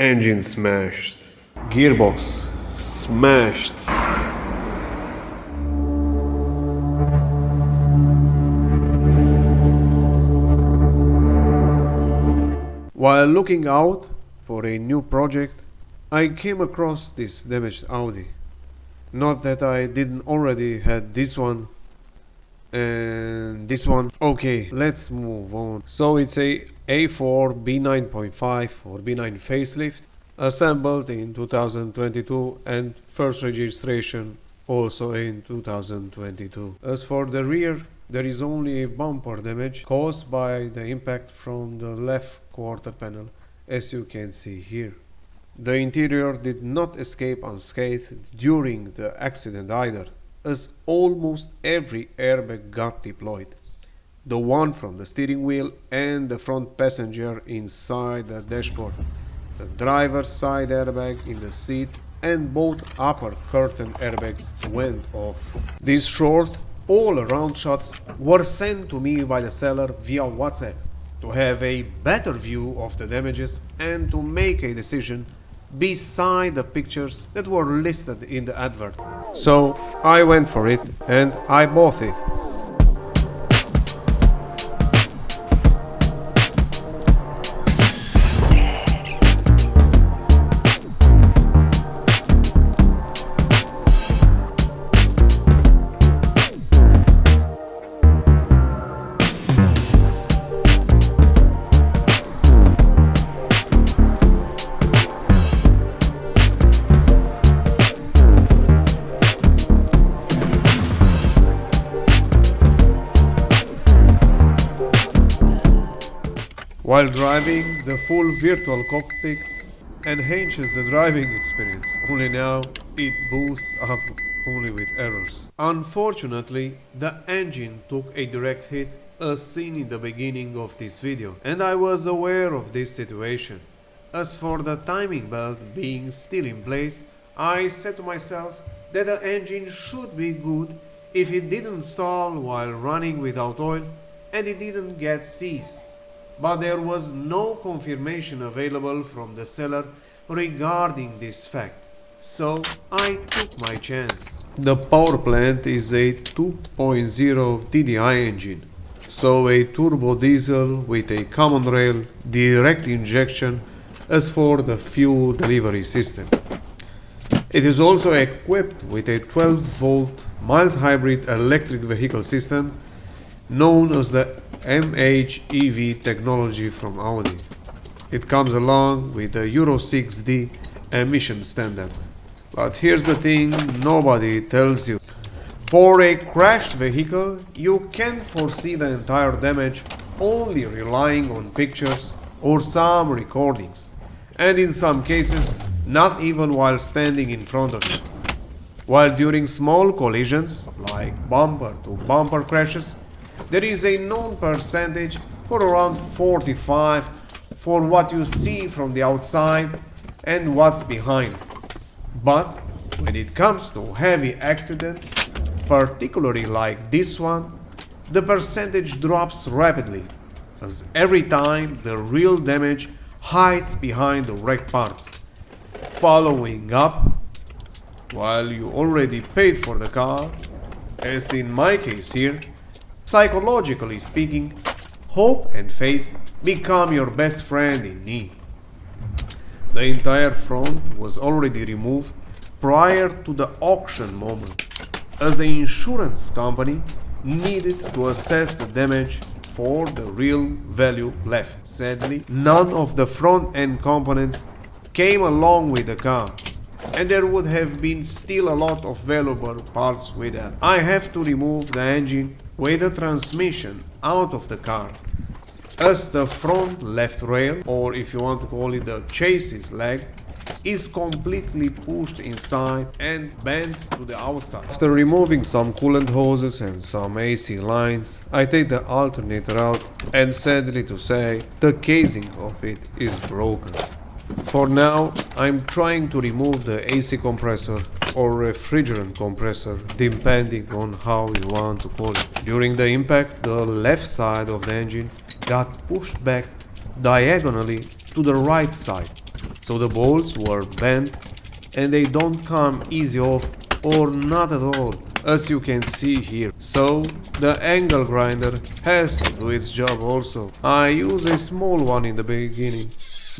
Engine smashed. Gearbox smashed. While looking out for a new project, I came across this damaged Audi. Not that I didn't already had this one and this one. Okay, let's move on. So it's a A4 B9.5 or B9 facelift, assembled in 2022 and first registration also in 2022. As for the rear, there is only a bumper damage caused by the impact from the left quarter panel, as you can see here. The interior did not escape unscathed during the accident either, as almost every airbag got deployed. The one from the steering wheel and the front passenger inside the dashboard, the driver's side airbag in the seat, and both upper curtain airbags went off. These short, all-around shots were sent to me by the seller via WhatsApp to have a better view of the damages and to make a decision beside the pictures that were listed in the advert. So I went for it and I bought it. While driving, the full virtual cockpit enhances the driving experience, only now it boosts up only with errors. Unfortunately, the engine took a direct hit as seen in the beginning of this video, and I was aware of this situation. As for the timing belt being still in place, I said to myself that the engine should be good if it didn't stall while running without oil and it didn't get seized. But there was no confirmation available from the seller regarding this fact, so I took my chance. The power plant is a 2.0 TDI engine, so a turbo diesel with a common rail direct injection as for the fuel delivery system. It is also equipped with a 12-volt mild hybrid electric vehicle system known as the MHEV technology from Audi. It comes along with the Euro 6D emission standard. But here's the thing nobody tells you. For a crashed vehicle, you can't foresee the entire damage only relying on pictures or some recordings, and in some cases, not even while standing in front of it. While during small collisions, like bumper-to-bumper crashes, there is a known percentage for around 45 for what you see from the outside and what's behind. But when it comes to heavy accidents, particularly like this one, the percentage drops rapidly, as every time the real damage hides behind the wrecked parts. Following up, while you already paid for the car, as in my case here, psychologically speaking, hope and faith become your best friend in need. The entire front was already removed prior to the auction moment, as the insurance company needed to assess the damage for the real value left. Sadly, none of the front end components came along with the car, and there would have been still a lot of valuable parts with that. I have to remove the engine with the transmission out of the car, as the front left rail, or if you want to call it the chassis leg, is completely pushed inside and bent to the outside. After removing some coolant hoses and some AC lines, I take the alternator out and sadly to say, the casing of it is broken. For now, I'm trying to remove the AC compressor or refrigerant compressor, depending on how you want to call it. During the impact, the left side of the engine got pushed back diagonally to the right side, so the bolts were bent and they don't come easy off or not at all, as you can see here. So the angle grinder has to do its job also. I use a small one in the beginning,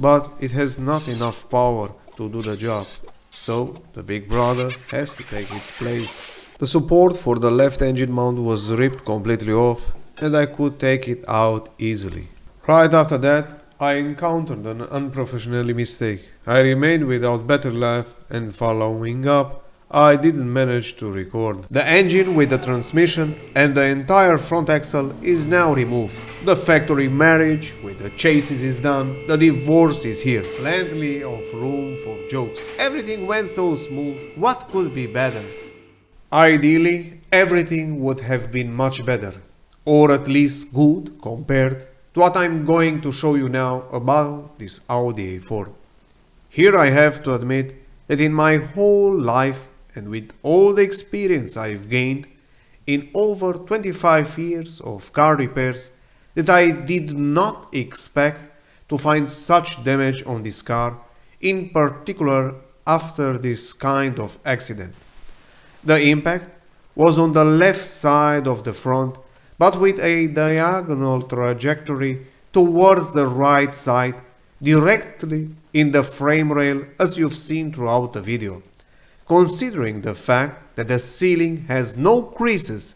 but it has not enough power to do the job, so the big brother has to take its place. The support for the left engine mount was ripped completely off and I could take it out easily. Right after that, I encountered an unprofessional mistake. I remained without battery life and following up, I didn't manage to record. The engine with the transmission and the entire front axle is now removed. The factory marriage with the chassis is done. The divorce is here. Plenty of room for jokes. Everything went so smooth. What could be better? Ideally, everything would have been much better, or at least good compared to what I'm going to show you now about this Audi A4. Here I have to admit that in my whole life and with all the experience I've gained in over 25 years of car repairs, that I did not expect to find such damage on this car, in particular after this kind of accident. The impact was on the left side of the front, but with a diagonal trajectory towards the right side, directly in the frame rail as you've seen throughout the video. Considering the fact that the ceiling has no creases,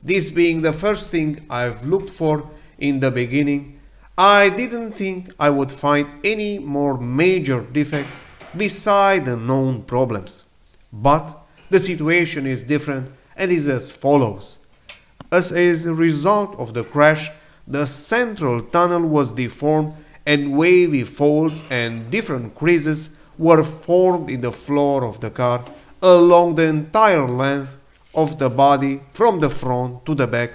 this being the first thing I've looked for in the beginning, I didn't think I would find any more major defects beside the known problems. But the situation is different and is as follows. As a result of the crash, the central tunnel was deformed and wavy folds and different creases were formed in the floor of the car along the entire length of the body from the front to the back,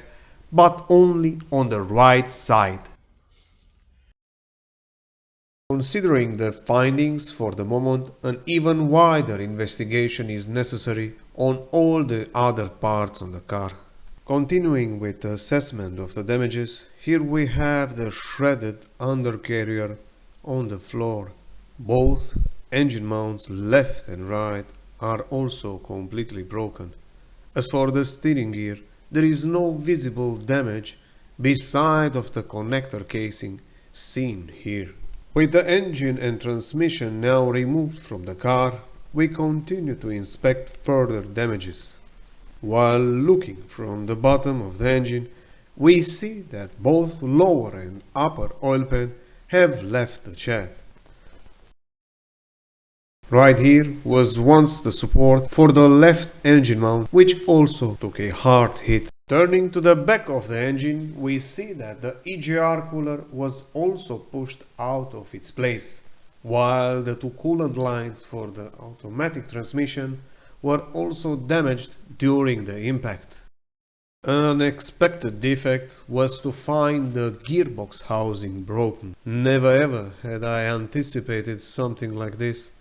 but only on the right side. Considering the findings for the moment, an even wider investigation is necessary on all the other parts on the car. Continuing with the assessment of the damages, here we have the shredded undercarriage on the floor. Both engine mounts left and right are also completely broken. As for the steering gear, there is no visible damage beside of the connector casing seen here. With the engine and transmission now removed from the car, we continue to inspect further damages. While looking from the bottom of the engine, we see that both lower and upper oil pan have left the chat. Right here was once the support for the left engine mount, which also took a hard hit. Turning to the back of the engine, we see that the EGR cooler was also pushed out of its place, while the two coolant lines for the automatic transmission were also damaged during the impact. An unexpected defect was to find the gearbox housing broken. Never ever had I anticipated something like this,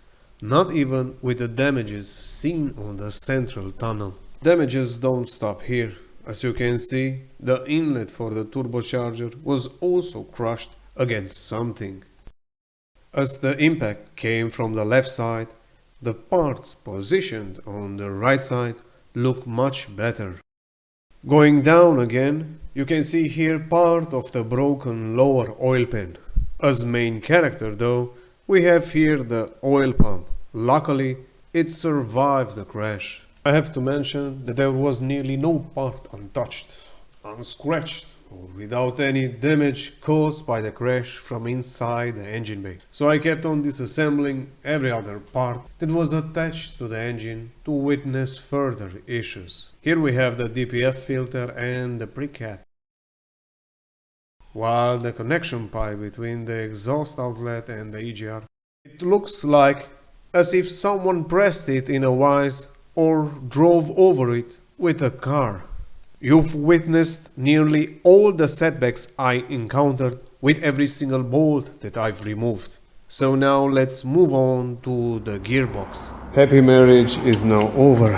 not even with the damages seen on the central tunnel. Damages don't stop here. As you can see, the inlet for the turbocharger was also crushed against something. As the impact came from the left side, the parts positioned on the right side look much better. Going down again, you can see here part of the broken lower oil pan. As main character though, we have here the oil pump. Luckily, it survived the crash. I have to mention that there was nearly no part untouched, unscratched, or without any damage caused by the crash from inside the engine bay. So I kept on disassembling every other part that was attached to the engine to witness further issues. Here we have the DPF filter and the precat, while the connection pipe between the exhaust outlet and the EGR. It looks like as if someone pressed it in a vise or drove over it with a car. You've witnessed nearly all the setbacks I encountered with every single bolt that I've removed. So now let's move on to the gearbox. Happy marriage is now over.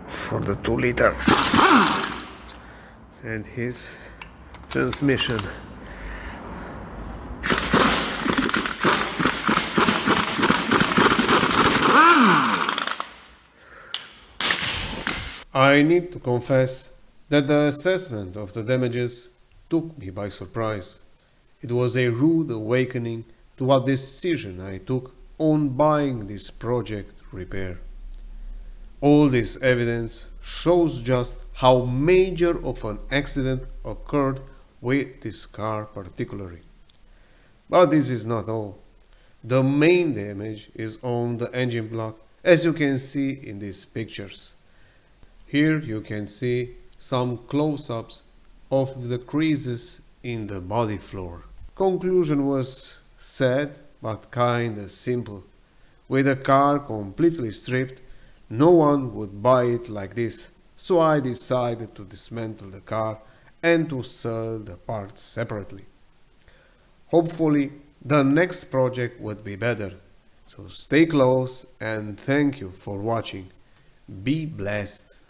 For the 2-liter. And his transmission. I need to confess that the assessment of the damages took me by surprise. It was a rude awakening to what decision I took on buying this project repair. All this evidence shows just how major of an accident occurred with this car particularly. But this is not all. The main damage is on the engine block, as you can see in these pictures. Here you can see some close-ups of the creases in the body floor. Conclusion was sad but kinda simple. With a car completely stripped, no one would buy it like this, so I decided to dismantle the car and to sell the parts separately. Hopefully, the next project would be better. So stay close and thank you for watching. Be blessed.